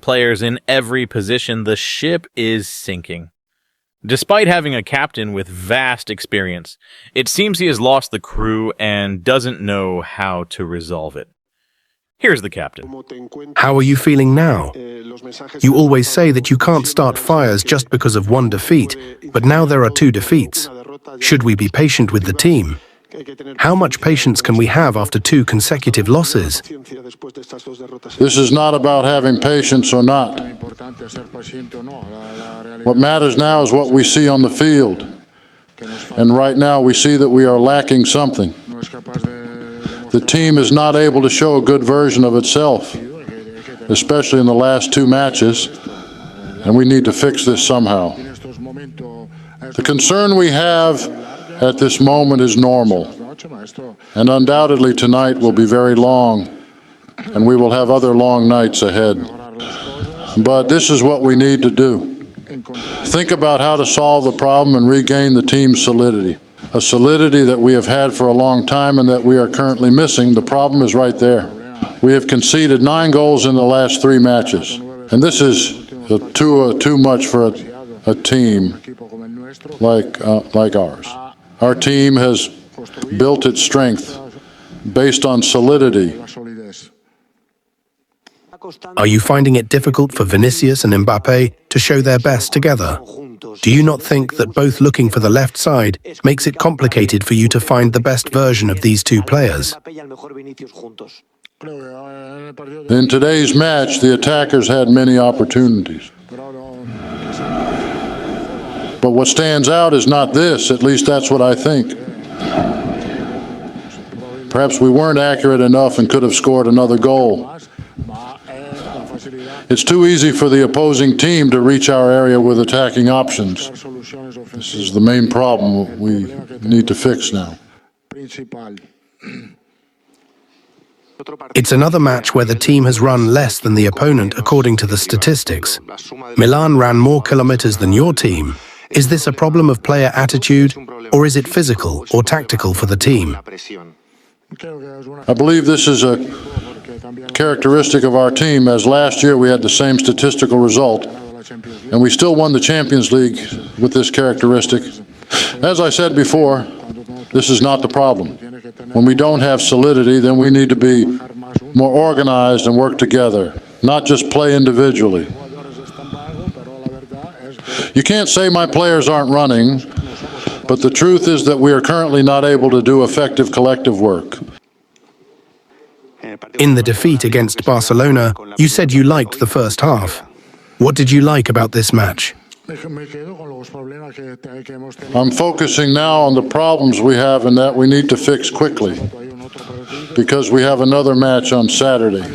Players in every position, the ship is sinking. Despite having a captain with vast experience, it seems he has lost the crew and doesn't know how to resolve it. Here's the captain. How are you feeling now? You always say that you can't start fires just because of one defeat, but now there are 2 defeats. Should we be patient with the team? How much patience can we have after 2 consecutive losses? This is not about having patience or not. What matters now is what we see on the field. And right now we see that we are lacking something. The team is not able to show a good version of itself, especially in the last 2 matches, and we need to fix this somehow. The concern we have at this moment is normal, and undoubtedly tonight will be very long, and we will have other long nights ahead. But this is what we need to do. Think about how to solve the problem and regain the team's solidity. A solidity that we have had for a long time and that we are currently missing. The problem is right there. We have conceded 9 goals in the last 3 matches, and this is too much for a team like ours. Our team has built its strength based on solidity. Are you finding it difficult for Vinicius and Mbappe to show their best together? Do you not think that both looking for the left side makes it complicated for you to find the best version of these 2 players? In today's match, the attackers had many opportunities. But what stands out is not this, at least that's what I think. Perhaps we weren't accurate enough and could have scored another goal. It's too easy for the opposing team to reach our area with attacking options. This is the main problem we need to fix now. It's another match where the team has run less than the opponent according to the statistics. Milan ran more kilometers than your team. Is this a problem of player attitude, or is it physical or tactical for the team? I believe this is a characteristic of our team, as last year we had the same statistical result, and we still won the Champions League with this characteristic. As I said before, this is not the problem. When we don't have solidity, then we need to be more organized and work together, not just play individually. You can't say my players aren't running, but the truth is that we are currently not able to do effective collective work. In the defeat against Barcelona, you said you liked the first half. What did you like about this match? I'm focusing now on the problems we have and that we need to fix quickly, because we have another match on Saturday.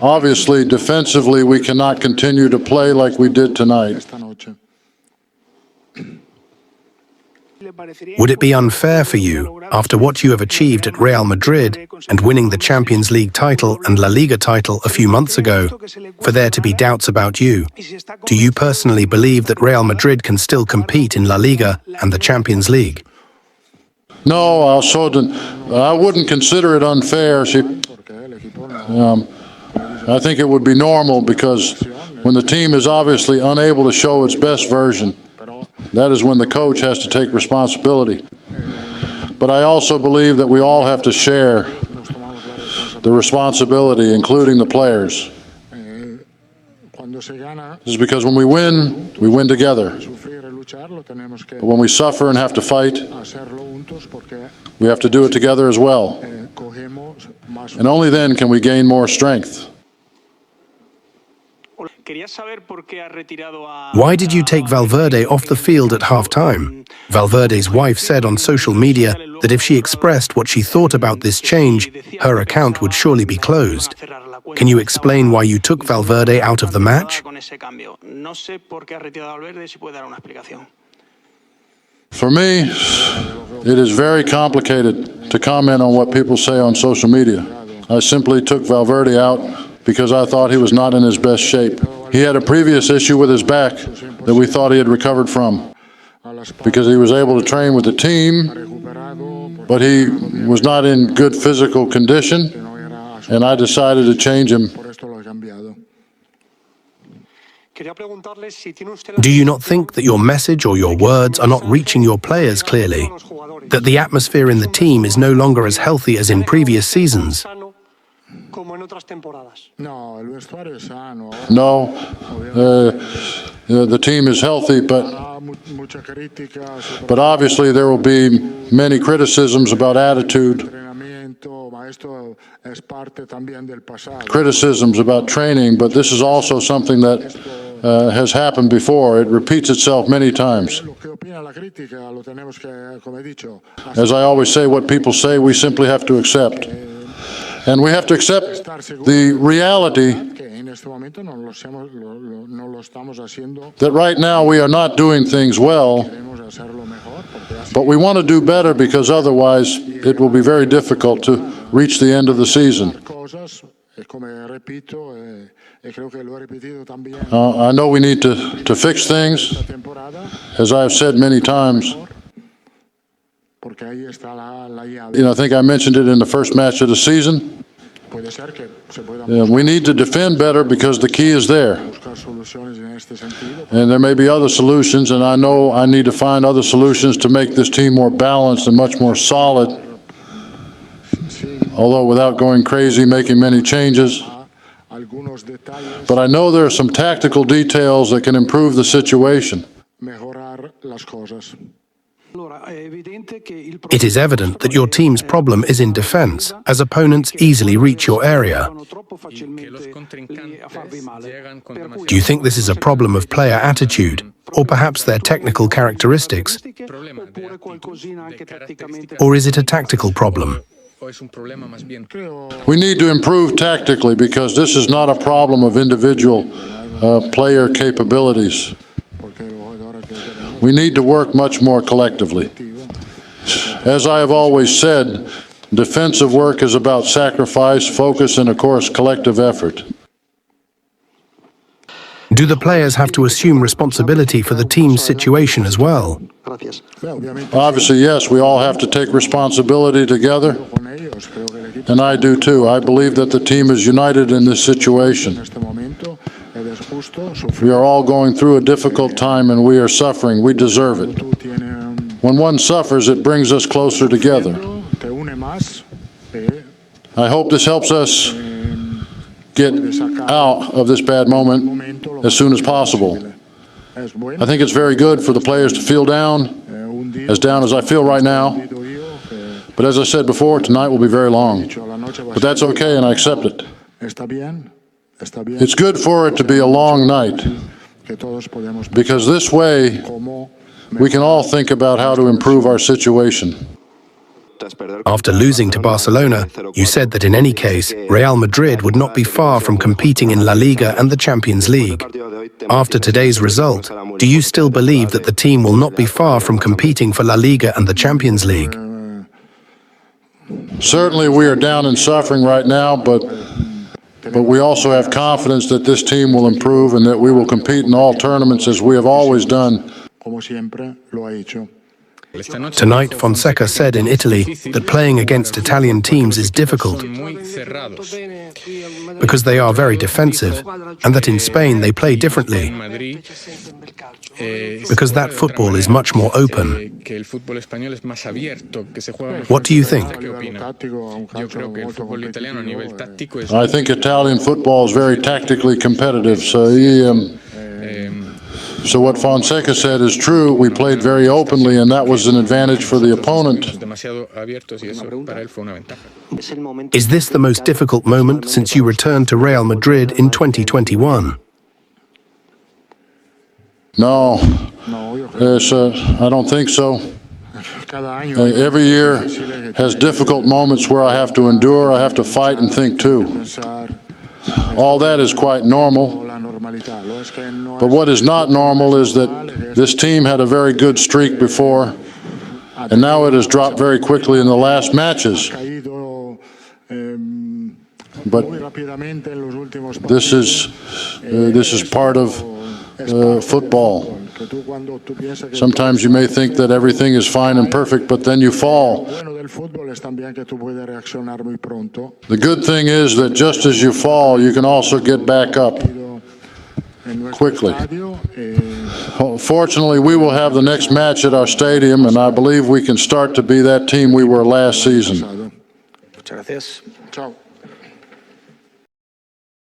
Obviously, defensively, we cannot continue to play like we did tonight. Would it be unfair for you, after what you have achieved at Real Madrid and winning the Champions League title and La Liga title a few months ago, for there to be doubts about you? Do you personally believe that Real Madrid can still compete in La Liga and the Champions League? No, I wouldn't consider it unfair. I think it would be normal, because when the team is obviously unable to show its best version, that is when the coach has to take responsibility. But I also believe that we all have to share the responsibility, including the players. This is because when we win together. But when we suffer and have to fight, we have to do it together as well. And only then can we gain more strength. Why did you take Valverde off the field at half-time? Valverde's wife said on social media that if she expressed what she thought about this change, her account would surely be closed. Can you explain why you took Valverde out of the match? For me, it is very complicated to comment on what people say on social media. I simply took Valverde out because I thought he was not in his best shape. He had a previous issue with his back that we thought he had recovered from, because he was able to train with the team, but he was not in good physical condition, and I decided to change him Do you not think that your message or your words are not reaching your players clearly? That the atmosphere in the team is no longer as healthy as in previous seasons? No, the team is healthy, but obviously there will be many criticisms about attitude, criticisms about training, but this is also something that has happened before. It repeats itself many times. As I always say, what people say, we simply have to accept. And we have to accept the reality that right now we are not doing things well, but we want to do better because otherwise it will be very difficult to reach the end of the season. I know we need to fix things, as I have said many times. I think I mentioned it in the first match of the season. We need to defend better because the key is there. And there may be other solutions, and I know I need to find other solutions to make this team more balanced and much more solid, although without going crazy, making many changes. But I know there are some tactical details that can improve the situation. It is evident that your team's problem is in defense, as opponents easily reach your area. Do you think this is a problem of player attitude, or perhaps their technical characteristics? Or is it a tactical problem? We need to improve tactically because this is not a problem of individual player capabilities. We need to work much more collectively. As I have always said, defensive work is about sacrifice, focus, and of course, collective effort. Do the players have to assume responsibility for the team's situation as well? Obviously, yes, we all have to take responsibility together, and I do too. I believe that the team is united in this situation. We are all going through a difficult time and we are suffering. We deserve it. When one suffers, it brings us closer together. I hope this helps us get out of this bad moment as soon as possible. I think it's very good for the players to feel down as I feel right now. But as I said before, tonight will be very long. But that's okay, and I accept it. It's good for it to be a long night, because this way we can all think about how to improve our situation. After losing to Barcelona, you said that in any case, Real Madrid would not be far from competing in La Liga and the Champions League. After today's result, do you still believe that the team will not be far from competing for La Liga and the Champions League? Certainly we are down and suffering right now, but we also have confidence that this team will improve and that we will compete in all tournaments as we have always done. Tonight, Fonseca said in Italy that playing against Italian teams is difficult because they are very defensive, and that in Spain they play differently because that football is much more open. What do you think? I think Italian football is very tactically competitive, so what Fonseca said is true. We played very openly, and that was an advantage for the opponent. Is this the most difficult moment since you returned to Real Madrid in 2021? No, I don't think so. Every year has difficult moments where I have to endure, I have to fight and think too. All that is quite normal. But what is not normal is that this team had a very good streak before, and now it has dropped very quickly in the last matches. But this is part of football. Sometimes you may think that everything is fine and perfect, but then you fall. The good thing is that just as you fall, you can also get back up quickly. Fortunately, we will have the next match at our stadium, and I believe we can start to be that team we were last season. Muchas gracias. Ciao.